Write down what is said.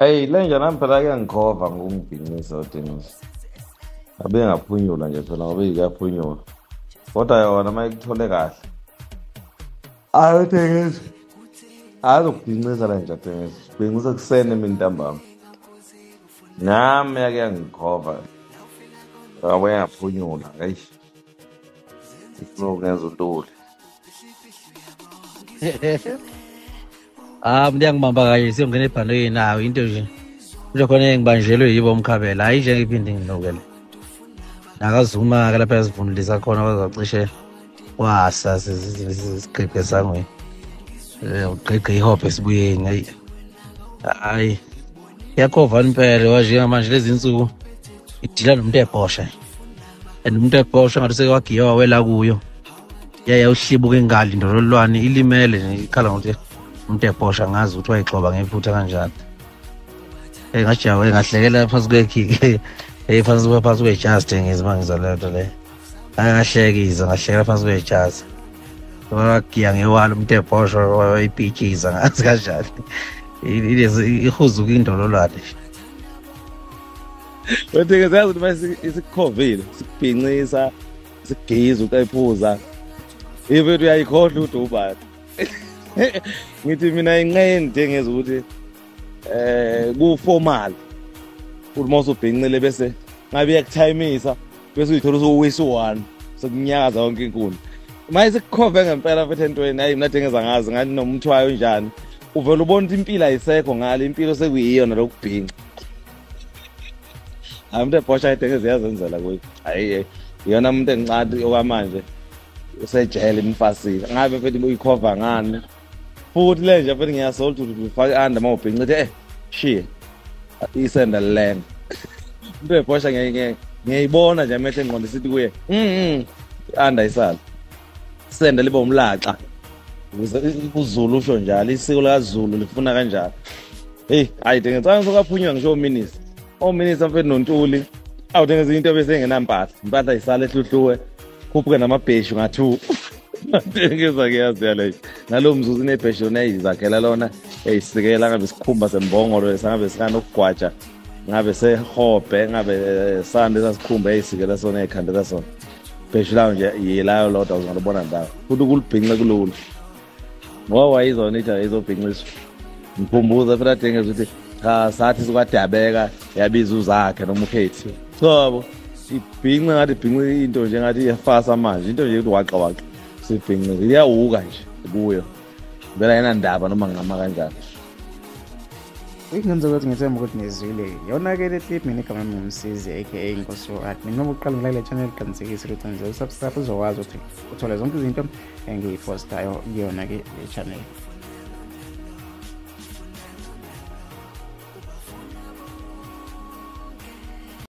Hey, lenja nami phela kuyangikhova ngokungibhincisa udengisa. Abe ngaphunyula nje phela ngoba ikaphunyula. Kodwa yona uma ikuthole kahle. Ayo dengisa. Azokubhincisa lenja dengisa. Bhincisa kusene mina ntambama. Nami yake yangikhova. Abe ngaphunyula, eish. Ifuna ukungenza untuli. Ngiyangibamba kanye siyongena ebhanweni nayo into nje. Nje khona engibanjelwe yibo umkhabela hayi nje ngiphinde nginokele. Nakazuma ke lapha esivunulisa khona kwazacishe wasa sisigqigqe sangwe. Ugqigqe ihobhe sibuyeni hayi. Hayi. Yakhova impela waje manje lezi insuku idila nomuntu ebhosha. And umuntu ebhosha ngathi sekwagiya wawela kuyo. Yaya uhlibuka engali indololwane ilimele nje ikhala ngokuthi umuntu ebhosha ngazi ukuthi wayixoba ngephutha kanjani. Ngajawa ngahlekela phansi kwekhiki. Phansi kwejazi ngizima ngizalento le. Ngahlekiza ngahlekela phansi kwejazi. Wagiya ngewala umuntu ebhosha wayiphikiza ngazi kanjani. Ilezi ihuzuka indololwane. Wethe ke zazi ukuthi isikukhovile, sikubhincisa, sigiza ukayiphuza. Ibe uyayikhohlwa udubani. Ngithi mina inqeni dengeza ukuthi ku formal. Uma usubhincile bese ngabe iyakuthayimisa bese uyithola usuwisa u1 sekunyakaza yonke inkuni. Manje sikukhove ngempela mfethu entweni hayi mina dengeza ngazi ngathi nomthwayo njani. Uvela ubona ukuthi impilo ayisekho ngale impilo sekuyiyona lokubhinca. Umuntu ebhosha idengeza iyazenzela kuyo. Hayi iyona umuntu engincane okwamanje usejele imfasile. Ngabe mfethu uyikhova ngani? Futhi lenje mfethu ngiyasola ukuthi ufake under mawubhinca ethi shiye. Isenda land. Umuntu ebhosha ngiyayibona nje amehlo engqondo sithi kuye under isala. Senda libe umlaxa. Uzulu usho njalo isiko lakaZulu lifuna kanjalo. Hey, hayi ngicela ngizokaphunywa ngisho ominisi. Ominisi mfethu nontuli. Awudengeza into bese engenampahla. Impahla isala ehluhluwe. Khuphuke namabheshu nga2. Ngeza kuyazi yale. Nalo mzuzu nebheshu neyizakhela lona eyisikela ngabe sikhumba sembongolo sangabe sikana ukugwaja. Ngabe sehobhe ngabe sande sasikhumba eyisikela sona ekhandela sona. Bheshu lawo nje yilayo lodwa uzalibona ndawo. Futhi kulibhinqa kulula. Ngoba wayizona ithi ayizobhinqiswa. Ngikhumbuza phela dengeza ukuthi cha sathi sikwadabeka yabiza uzakhe noma ukhethi. Chabo ibhinqa ngathi ibhinqa into nje ngathi iyafasa manje into nje ukuthi waxa sibhinqa iyawuka nje kuyo. Vela yena ndaba noma ngama kanjani. Ngenza ukuthi ngithemba ukuthi nizwile yona ke le clip mina igama lami ngumsizi aka Nkosi Art. Mina noma uqala ngilale channel qinisekisa ukuthi wenze subscribe uzokwazi ukuthi uthole zonke izinto engiyipostayo kuyona ke le channel.